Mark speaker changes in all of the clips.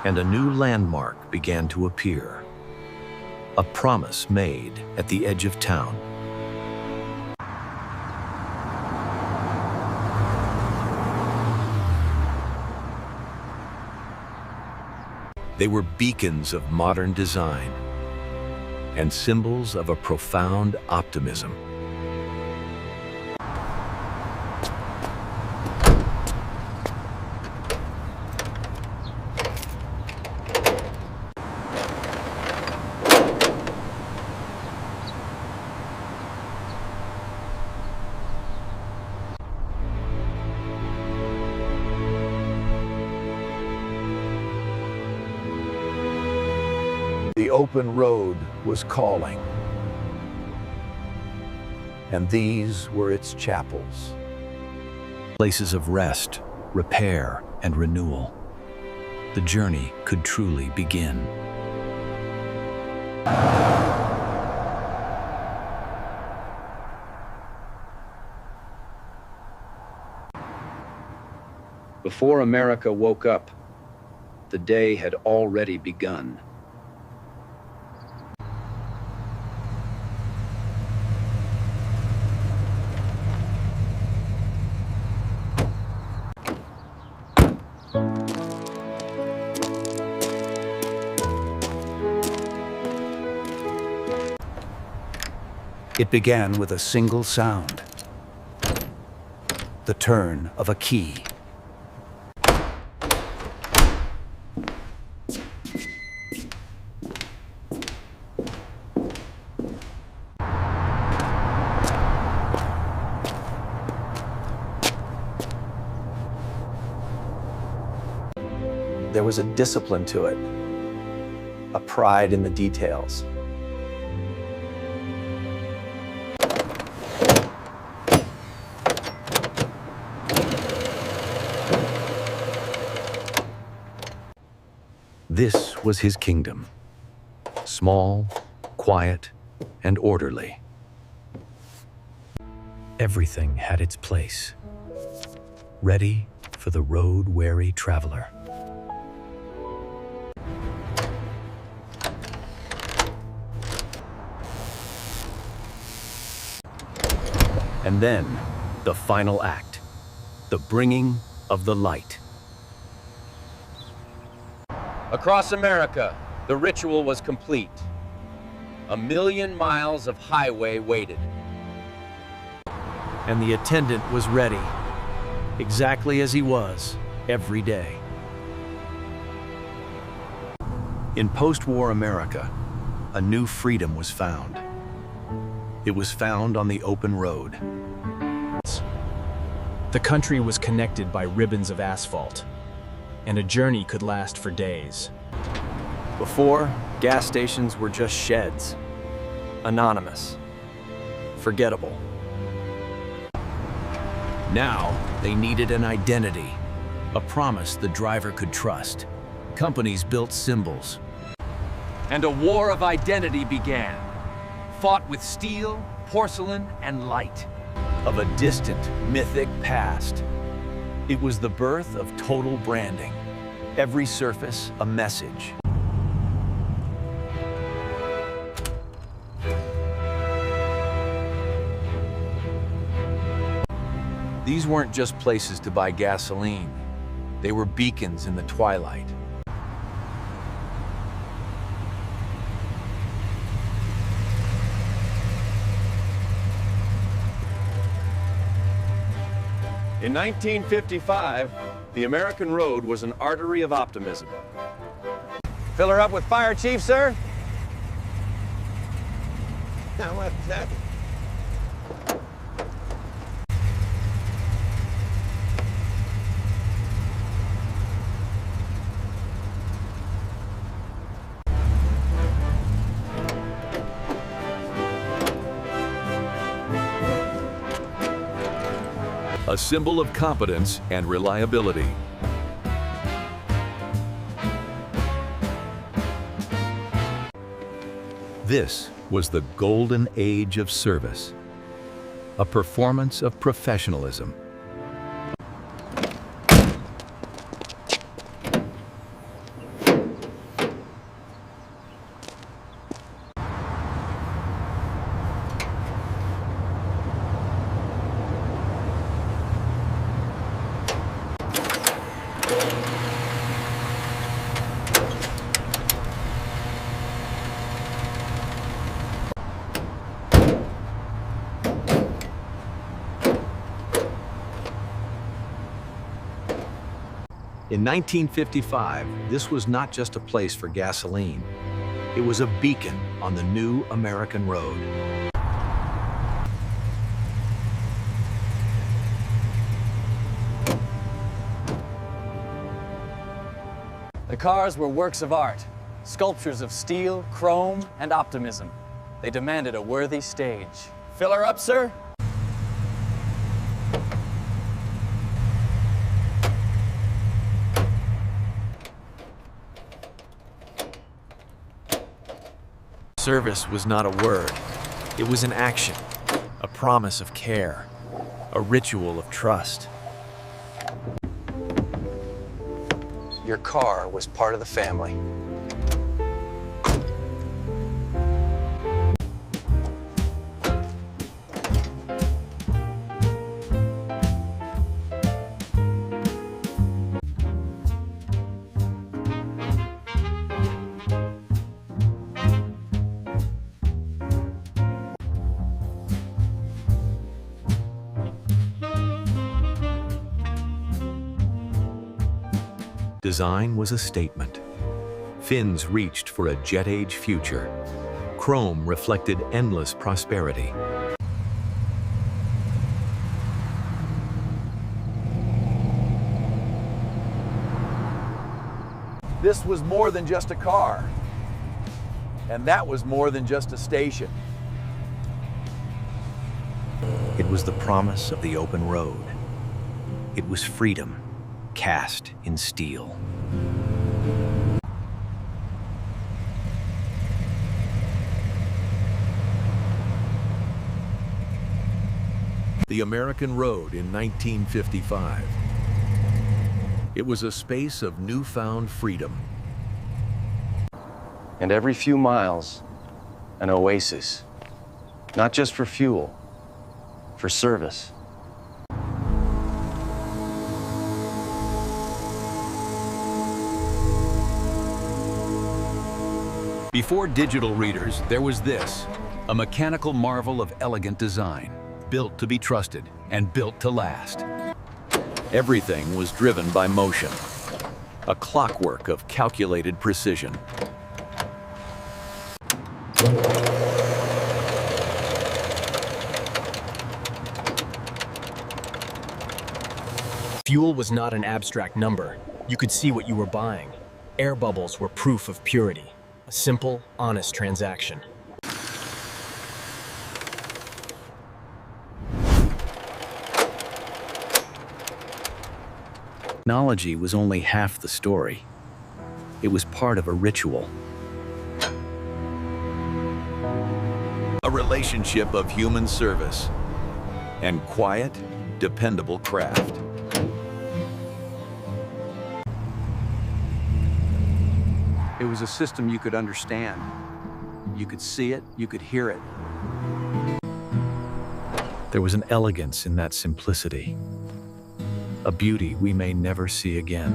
Speaker 1: and a new landmark began to appear. A promise made at the edge of town. They were beacons of modern design and symbols of a profound optimism.
Speaker 2: The open road was calling, and these were its chapels.
Speaker 1: Places of rest, repair, and renewal. The journey could truly begin. Before America woke up, the day had already begun.
Speaker 2: It began with a single sound, the turn of a key. There was a discipline to it, a pride in the details.
Speaker 1: This was his kingdom. Small, quiet, and orderly. Everything had its place, ready for the road-weary traveler. And then, the final act, the bringing of the light. Across America, the ritual was complete. 1,000,000 miles of highway waited. And the attendant was ready, exactly as he was every day. In post-war America, a new freedom was found. It was found on the open road.
Speaker 3: The country was connected by ribbons of asphalt, and a journey could last for days.
Speaker 4: Before, gas stations were just sheds. Anonymous. Forgettable.
Speaker 1: Now, they needed an identity, a promise the driver could trust. Companies built symbols. And a war of identity began, fought with steel, porcelain, and light. Of a distant, mythic past. It was the birth of total branding. Every surface, a message. These weren't just places to buy gasoline. They were beacons in the twilight. In 1955, the American road was an artery of optimism.
Speaker 5: Fill her up with fire, Chief, sir? What's that?
Speaker 1: A symbol of competence and reliability. This was the golden age of service, a performance of professionalism. In 1955, this was not just a place for gasoline. It was a beacon on the new American road.
Speaker 6: The cars were works of art, sculptures of steel, chrome, and optimism. They demanded a worthy stage. Fill her up, sir?
Speaker 4: Service was not a word. It was an action, a promise of care, a ritual of trust.
Speaker 2: Your car was part of the family.
Speaker 1: Design was a statement. Fins reached for a jet-age future. Chrome reflected endless prosperity.
Speaker 5: This was more than just a car. And that was more than just a station.
Speaker 1: It was the promise of the open road. It was freedom, cast in steel. The American road in 1955. It was a space of newfound freedom.
Speaker 2: And every few miles, an oasis. Not just for fuel, for service.
Speaker 1: Before digital readers, there was this, a mechanical marvel of elegant design, built to be trusted and built to last. Everything was driven by motion, a clockwork of calculated precision.
Speaker 3: Fuel was not an abstract number. You could see what you were buying. Air bubbles were proof of purity. A simple, honest transaction.
Speaker 1: Technology was only half the story. It was part of a ritual. A relationship of human service and quiet, dependable craft.
Speaker 2: It was a system you could understand. You could see it, you could hear it.
Speaker 1: There was an elegance in that simplicity, a beauty we may never see again.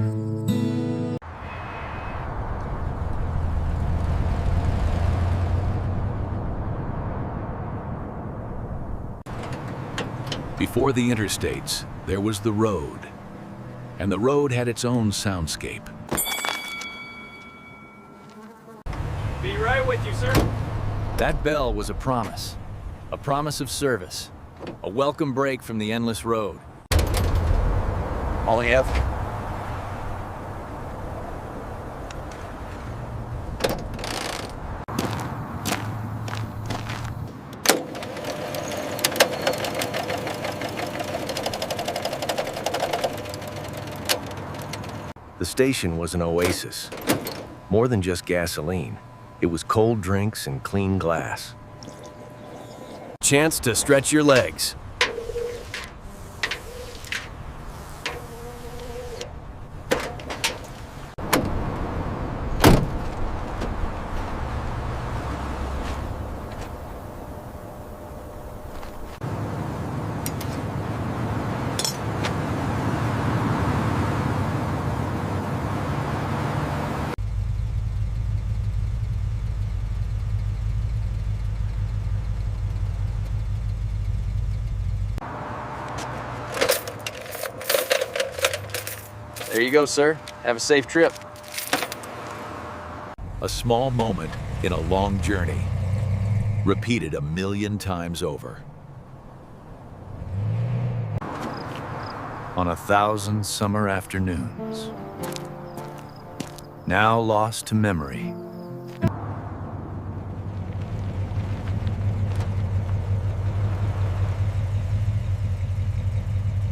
Speaker 1: Before the interstates, there was the road, and the road had its own soundscape.
Speaker 6: Be right with you, sir.
Speaker 4: That bell was a promise of service, a welcome break from the endless road.
Speaker 2: All you have?
Speaker 1: The station was an oasis. More than just gasoline, it was cold drinks and clean glass.
Speaker 4: Chance to stretch your legs.
Speaker 6: There you go, sir. Have a safe trip.
Speaker 1: A small moment in a long journey, repeated 1,000,000 times over. On 1,000 summer afternoons, now lost to memory.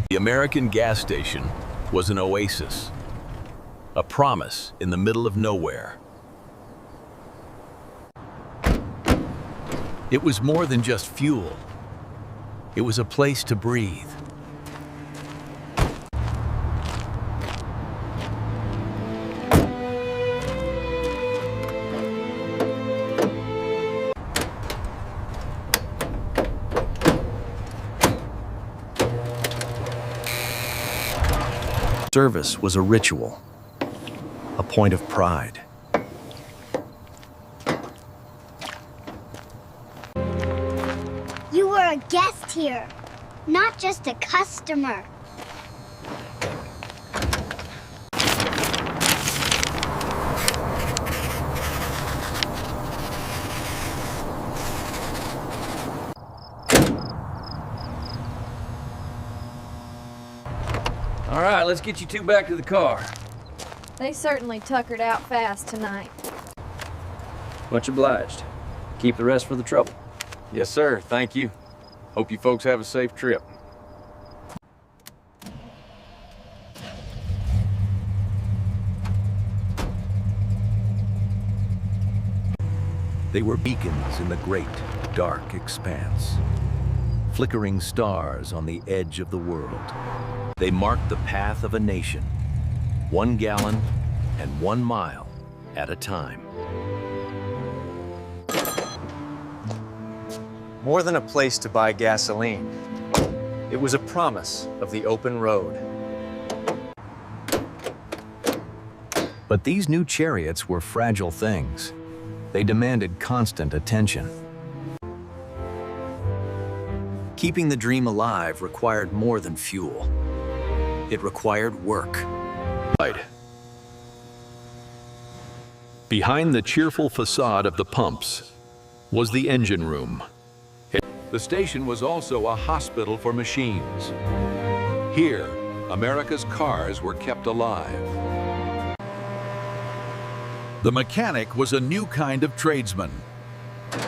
Speaker 1: The American gas station was an oasis, a promise in the middle of nowhere. It was more than just fuel. It was a place to breathe. Service was a ritual, a point of pride.
Speaker 7: You were a guest here, not just a customer.
Speaker 5: All right, let's get you two back to the car.
Speaker 8: They certainly tuckered out fast tonight.
Speaker 6: Much obliged. Keep the rest for the trouble.
Speaker 5: Yes, sir. Thank you. Hope you folks have a safe trip.
Speaker 1: They were beacons in the great, dark expanse, flickering stars on the edge of the world. They marked the path of a nation, 1 gallon and 1 mile at a time.
Speaker 4: More than a place to buy gasoline, it was a promise of the open road.
Speaker 1: But these new chariots were fragile things. They demanded constant attention. Keeping the dream alive required more than fuel. It required work.
Speaker 9: Behind the cheerful facade of the pumps was the engine room.
Speaker 5: The station was also a hospital for machines. Here, America's cars were kept alive. The mechanic was a new kind of tradesman.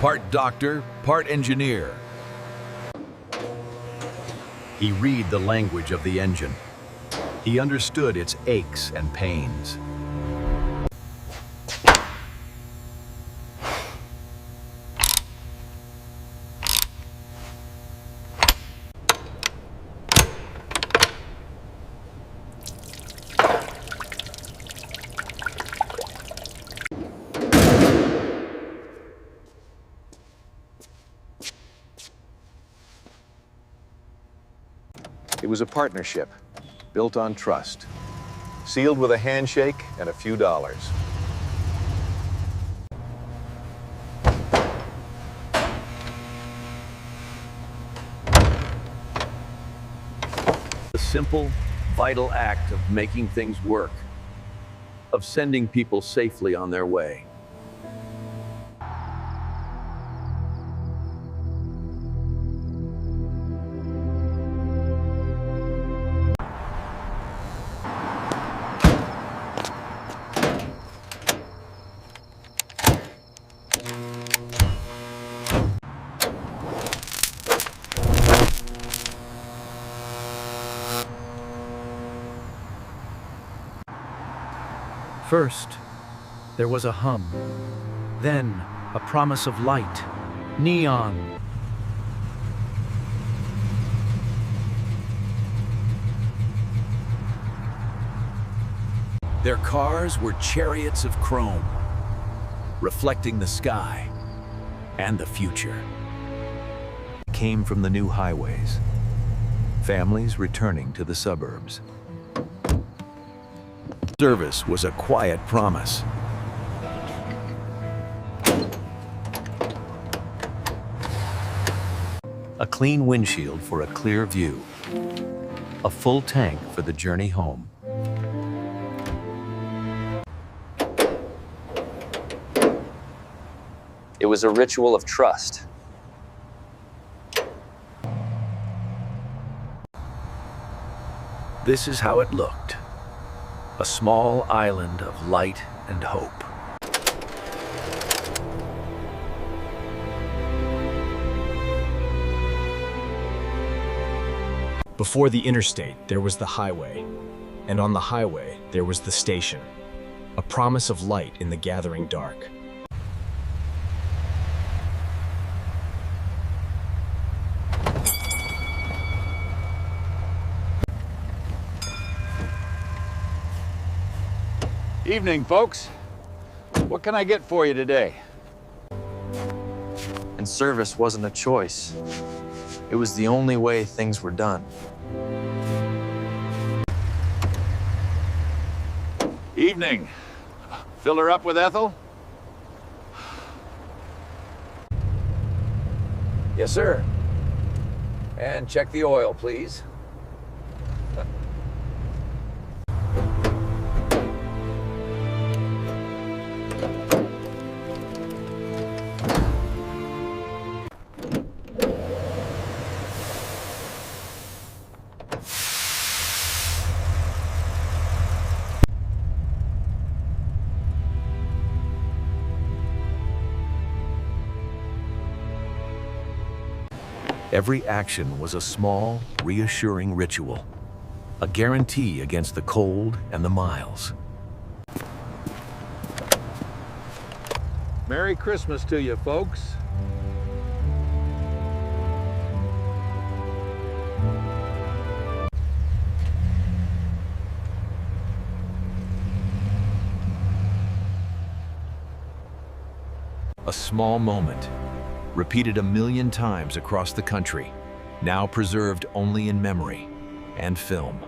Speaker 5: Part doctor, part engineer.
Speaker 1: He read the language of the engine. He understood its aches and pains.
Speaker 2: It was a partnership built on trust, sealed with a handshake and a few dollars.
Speaker 1: The simple, vital act of making things work, of sending people safely on their way. First, there was a hum. Then, a promise of light. Neon. Their cars were chariots of chrome, reflecting the sky and the future. Came from the new highways. Families returning to the suburbs. Service was a quiet promise. A clean windshield for a clear view. A full tank for the journey home.
Speaker 6: It was a ritual of trust.
Speaker 1: This is how it looked. A small island of light and hope.
Speaker 3: Before the interstate, there was the highway, and on the highway, there was the station, a promise of light in the gathering dark.
Speaker 5: Evening, folks. What can I get for you today?
Speaker 6: And service wasn't a choice. It was the only way things were done.
Speaker 5: Evening. Fill her up with Ethel?
Speaker 1: Yes, sir. And check the oil, please. Every action was a small, reassuring ritual, a guarantee against the cold and the miles.
Speaker 5: Merry Christmas to you, folks.
Speaker 1: A small moment, repeated a million times across the country, now preserved only in memory and film.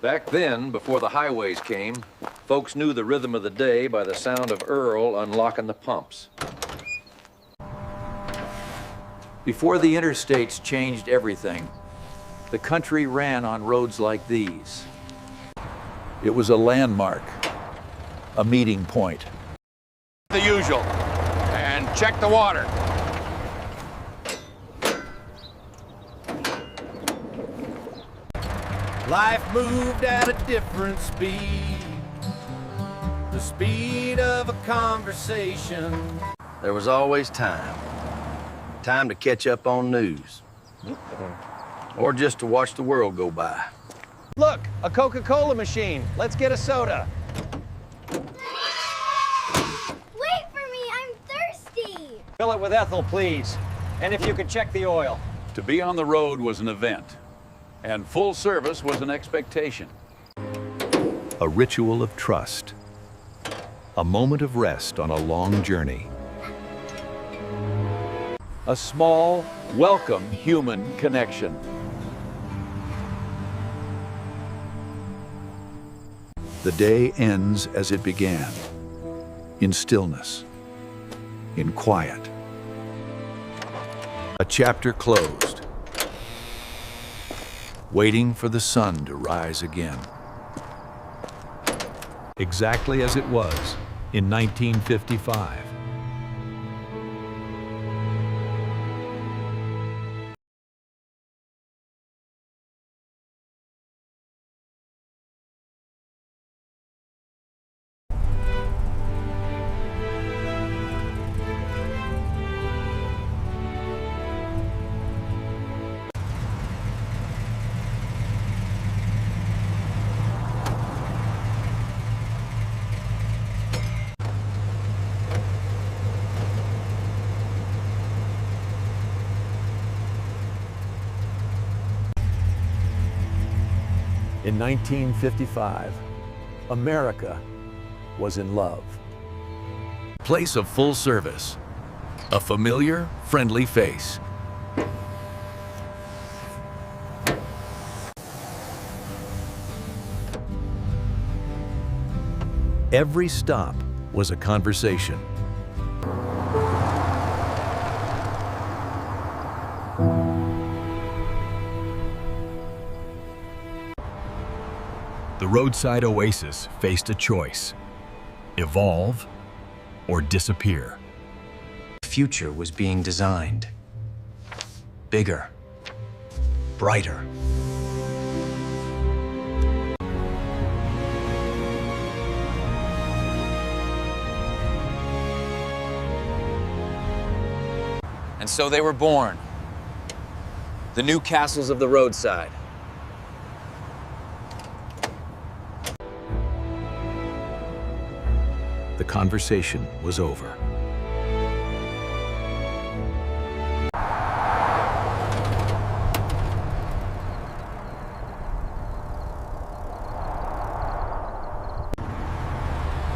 Speaker 5: Back then, before the highways came, folks knew the rhythm of the day by the sound of Earl unlocking the pumps.
Speaker 1: Before the interstates changed everything, the country ran on roads like these.
Speaker 5: It was a landmark, a meeting point. The usual. And check the water.
Speaker 10: Life moved at a different speed, the speed of a conversation.
Speaker 11: There was always time. Time to catch up on news. Or just to watch the world go by.
Speaker 6: Look, a Coca-Cola machine. Let's get a soda.
Speaker 7: Wait for me, I'm thirsty.
Speaker 6: Fill it with Ethel, please. And if you could check the oil.
Speaker 5: To be on the road was an event, and full service was an expectation.
Speaker 9: A ritual of trust. A moment of rest on a long journey.
Speaker 5: A small, welcome human connection.
Speaker 9: The day ends as it began, in stillness, in quiet. A chapter closed, waiting for the sun to rise again. Exactly as it was in 1955.
Speaker 1: In 1955, America was in love. Place of full service. A familiar, friendly face. Every stop was a conversation.
Speaker 9: The roadside oasis faced a choice: evolve or disappear.
Speaker 3: The future was being designed. Bigger, brighter.
Speaker 6: And so they were born. The new castles of the roadside.
Speaker 9: The conversation was over.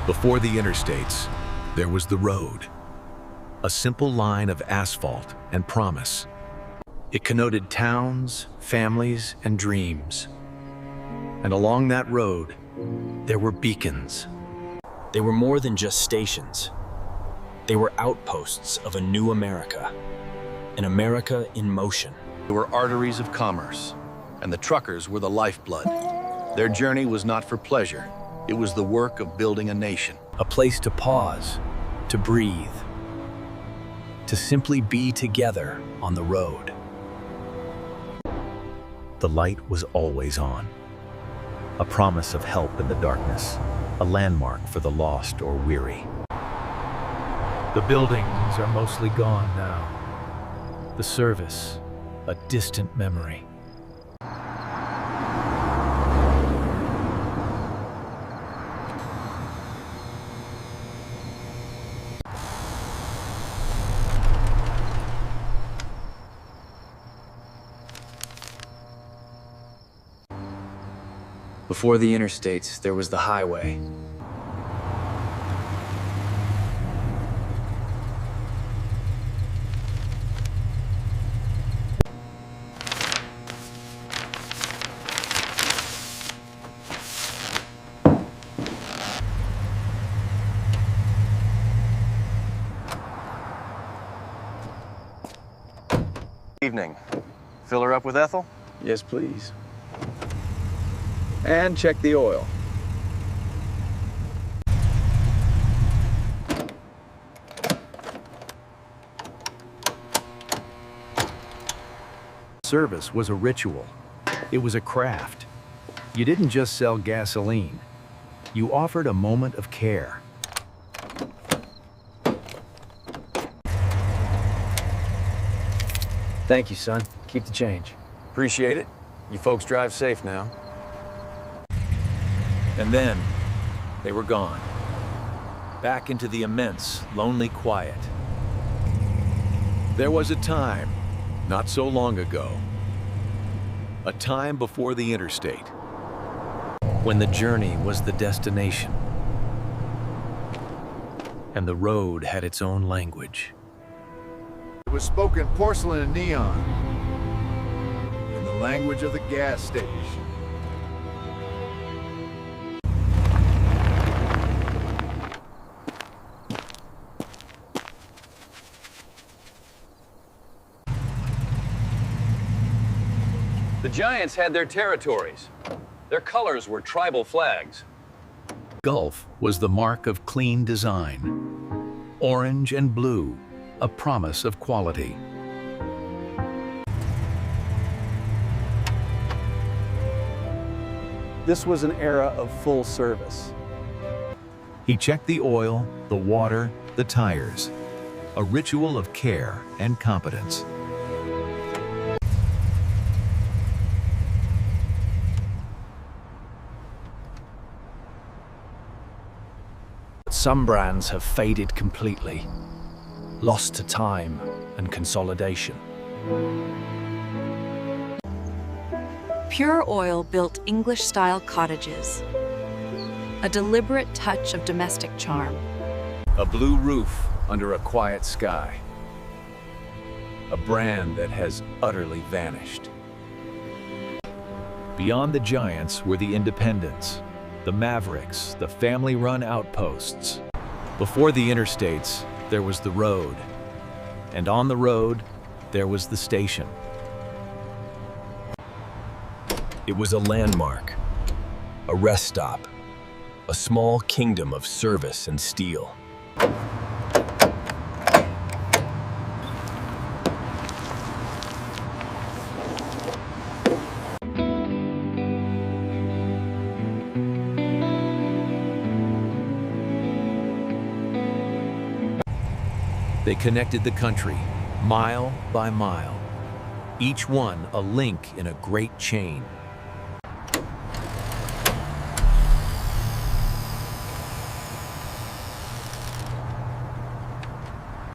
Speaker 9: Before the interstates, there was the road. A simple line of asphalt and promise. It connoted towns, families, and dreams. And along that road, there were beacons.
Speaker 3: They were more than just stations. They were outposts of a new America. An America in motion.
Speaker 11: They were arteries of commerce, and the truckers were the lifeblood. Their journey was not for pleasure. It was the work of building a nation.
Speaker 3: A place to pause, to breathe, to simply be together on the road.
Speaker 9: The light was always on. A promise of help in the darkness. A landmark for the lost or weary.
Speaker 4: The buildings are mostly gone now. The service, a distant memory.
Speaker 6: Before the interstates, there was the highway.
Speaker 11: Evening. Fill her up with Ethel?
Speaker 6: Yes, please.
Speaker 2: And check the oil.
Speaker 9: Service was a ritual. It was a craft. You didn't just sell gasoline. You offered a moment of care.
Speaker 6: Thank you, son. Keep the change.
Speaker 11: Appreciate it. You folks drive safe now.
Speaker 4: And then, they were gone. Back into the immense, lonely quiet.
Speaker 5: There was a time, not so long ago, a time before the interstate,
Speaker 4: When the journey was the destination. And the road had its own language.
Speaker 10: It was spoken porcelain and neon, in the language of the gas station.
Speaker 2: The Giants had their territories. Their colors were tribal flags.
Speaker 9: Gulf was the mark of clean design. Orange and blue, a promise of quality.
Speaker 6: This was an era of full service.
Speaker 9: He checked the oil, the water, the tires. A ritual of care and competence.
Speaker 3: Some brands have faded completely, lost to time and consolidation.
Speaker 12: Pure Oil built English-style cottages, a deliberate touch of domestic charm.
Speaker 1: A blue roof under a quiet sky. A brand that has utterly vanished.
Speaker 4: Beyond the Giants were the independents, the Mavericks, the family-run outposts. Before the interstates, there was the road. And on the road, there was the station.
Speaker 3: It was a landmark, a rest stop, a small kingdom of service and steel.
Speaker 1: They connected the country, mile by mile, each one a link in a great chain.